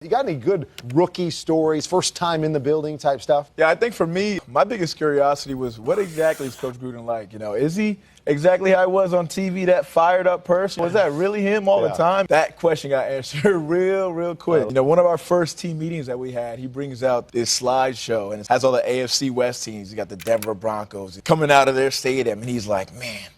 You got any good rookie stories, first time in the building type stuff? Yeah, I think for me, my biggest curiosity was what exactly is Coach Gruden like? Is he exactly how he was on TV, that fired up person? Was that really him all the time? That question got answered real quick. One of our first team meetings that we had, he brings out this slideshow and it has all the AFC West teams. You got the Denver Broncos coming out of their stadium, and he's like, man,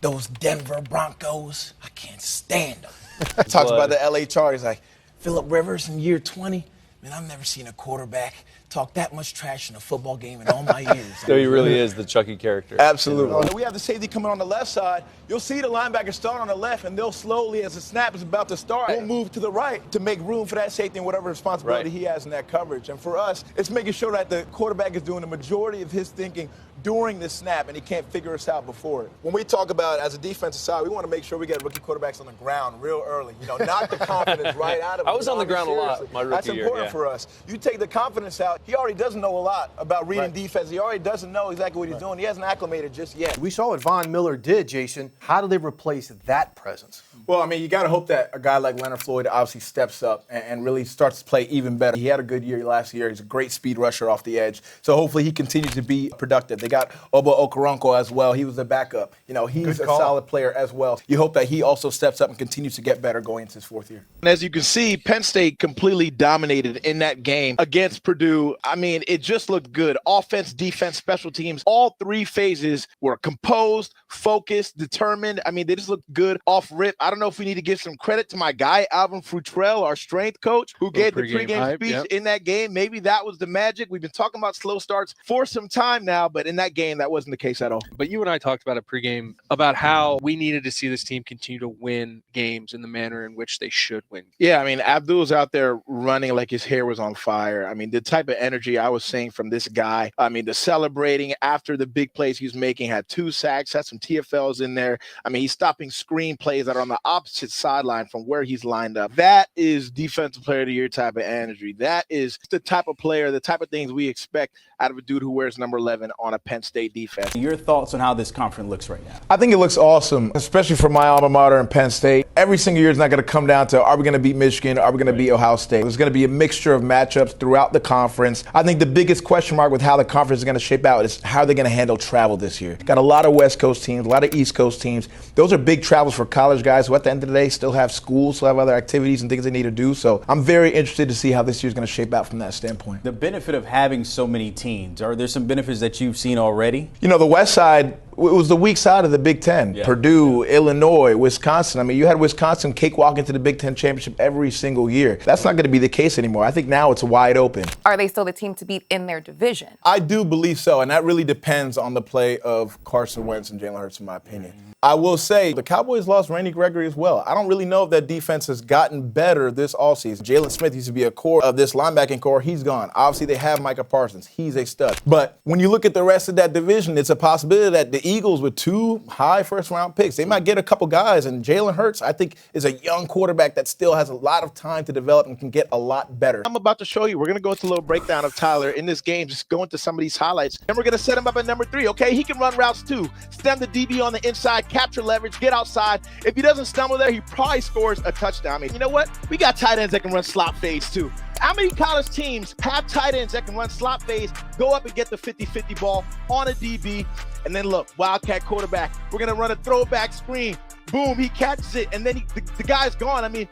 those Denver Broncos, I can't stand them. Talks about the LA Chargers, like, Phillip Rivers in year 20, man, I've never seen a quarterback talk that much trash in a football game in all my years. So he really is the Chucky character. Absolutely. We have the safety coming on the left side. You'll see the linebacker start on the left, and they'll slowly, as the snap is about to start, we'll move to the right to make room for that safety and whatever responsibility he has in that coverage. And for us, it's making sure that the quarterback is doing the majority of his thinking during the snap, and he can't figure us out before it. When we talk about, as a defensive side, we want to make sure we get rookie quarterbacks on the ground real early. Knock the confidence right out of them. I was on the ground a lot my rookie year. That's important for us. You take the confidence out, he already doesn't know a lot about reading defense. He already doesn't know exactly what he's doing. He hasn't acclimated just yet. We saw what Von Miller did, Jason. How do they replace that presence? Well, I mean, you got to hope that a guy like Leonard Floyd obviously steps up and really starts to play even better. He had a good year last year. He's a great speed rusher off the edge. So hopefully he continues to be productive. They got Obo Okoronkwo as well. He was a backup. He's a solid player as well. You hope that he also steps up and continues to get better going into his fourth year. And as you can see, Penn State completely dominated in that game against Purdue. I mean, it just looked good. Offense, defense, special teams, all three phases were composed, focused, determined. I mean, they just looked good off rip. I don't know if we need to give some credit to my guy, Alvin Futrell, our strength coach, who gave the pregame speech in that game. Maybe that was the magic. We've been talking about slow starts for some time now, but in that game, that wasn't the case at all. But you and I talked about it pregame about how we needed to see this team continue to win games in the manner in which they should win. Yeah, I mean, Abdul's out there running like his hair was on fire. I mean, the type of energy I was seeing from this guy, I mean, the celebrating after the big plays he was making, had 2 sacks, had some TFLs in there. I mean, he's stopping screen plays that are on the opposite sideline from where he's lined up. That is defensive player of the year type of energy. That is the type of player, the type of things we expect out of a dude who wears number 11 on a Penn State defense. Your thoughts on how this conference looks right now? I think it looks awesome, especially for my alma mater in Penn State. Every single year is not going to come down to, are we going to beat Michigan? Are we going to beat Ohio State? There's going to be a mixture of matchups throughout the conference. I think the biggest question mark with how the conference is going to shape out is how they're going to handle travel this year. Got a lot of West Coast teams, a lot of East Coast teams. Those are big travels for college guys who at the end of the day still have schools, still have other activities and things they need to do. So I'm very interested to see how this year is going to shape out from that standpoint. The benefit of having so many teams, are there some benefits that you've seen already? The West side, it was the weak side of the Big Ten. Purdue, Illinois, Wisconsin. I mean, you had Wisconsin cakewalk into the Big Ten championship every single year. That's not going to be the case anymore. I think now it's wide open. Are they still the team to beat in their division? I do believe so, and that really depends on the play of Carson Wentz and Jalen Hurts, in my opinion. I will say the Cowboys lost Randy Gregory as well. I don't really know if that defense has gotten better this offseason. Jalen Smith used to be a core of this linebacking core. He's gone. Obviously, they have Micah Parsons. He's a stud. But when you look at the rest of that division, it's a possibility that the Eagles, with 2 high first-round picks, they might get a couple guys. And Jalen Hurts, I think, is a young quarterback that still has a lot of time to develop and can get a lot better. I'm about to show you. We're going to go into a little breakdown of Tyler in this game, just go into some of these highlights. And we're going to set him up at number 3, okay? He can run routes too. Stem the DB on the inside, capture leverage, get outside. If he doesn't stumble there, he probably scores a touchdown. I mean, you know what? We got tight ends that can run slot fades too. How many college teams have tight ends that can run slot fades, go up and get the 50-50 ball on a DB, and then look, Wildcat quarterback, we're going to run a throwback screen. Boom, he catches it, and then the guy's gone. I mean,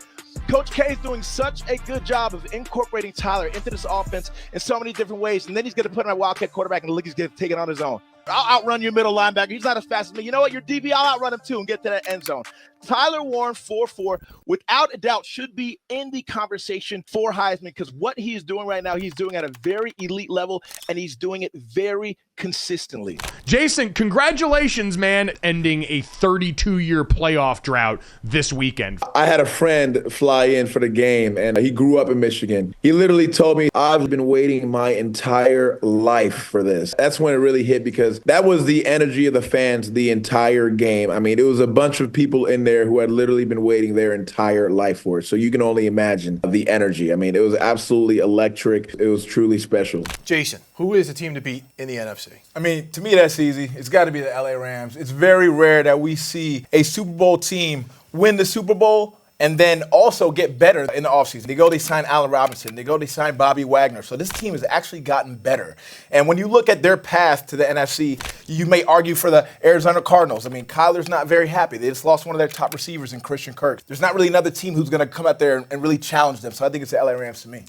Coach K is doing such a good job of incorporating Tyler into this offense in so many different ways, and then he's going to put in a Wildcat quarterback, and look, he's going to take it on his own. I'll outrun your middle linebacker. He's not as fast as me. You know what? Your DB, I'll outrun him too and get to that end zone. Tyler Warren, 4-4, without a doubt, should be in the conversation for Heisman because what he's doing right now, he's doing at a very elite level, and he's doing it very consistently. Jason, congratulations, man, ending a 32-year playoff drought this weekend. I had a friend fly in for the game, and he grew up in Michigan. He literally told me, I've been waiting my entire life for this. That's when it really hit because that was the energy of the fans the entire game. I mean, it was a bunch of people in there who had literally been waiting their entire life for it. So you can only imagine the energy. I mean, it was absolutely electric. It was truly special. Jason, who is the team to beat in the NFC? I mean, to me, that's easy. It's got to be the LA Rams. It's very rare that we see a Super Bowl team win the Super Bowl and then also get better in the offseason. They sign Allen Robinson. They sign Bobby Wagner. So this team has actually gotten better. And when you look at their path to the NFC, you may argue for the Arizona Cardinals. I mean, Kyler's not very happy. They just lost one of their top receivers in Christian Kirk. There's not really another team who's going to come out there and really challenge them. So I think it's the LA Rams to me.